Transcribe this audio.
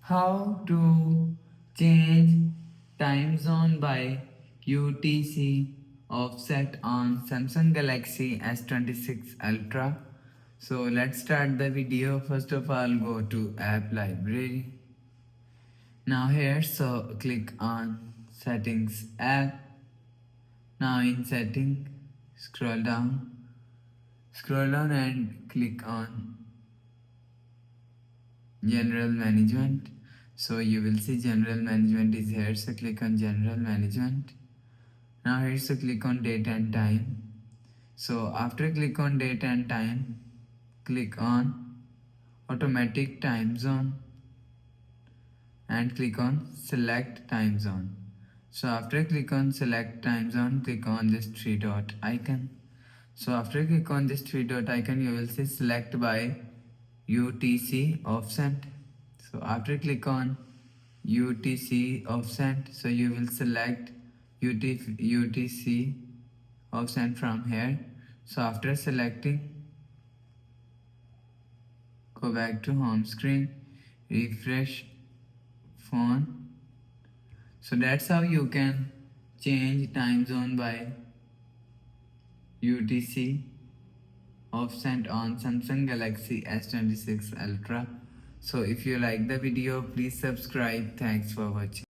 How to change time zone by UTC offset on Samsung Galaxy S26 Ultra. So let's start the video. First of all, go to app library. Now here, so click on settings app. Now in setting, scroll down and click on general management. So you will see general management is here, so click on general management. Now here, so click on date and time. So after click on date and time, click on automatic time zone and click on select time zone. So after click on select time zone, click on this three dot icon. So after click on this three dot icon, you will see select by UTC offset. So after click on UTC offset, so you will select UTC offset from here. So after selecting, go back to home screen, refresh phone. So that's how you can change time zone by UTC offset on Samsung Galaxy S26 Ultra. So if you like the video, please subscribe. Thanks for watching.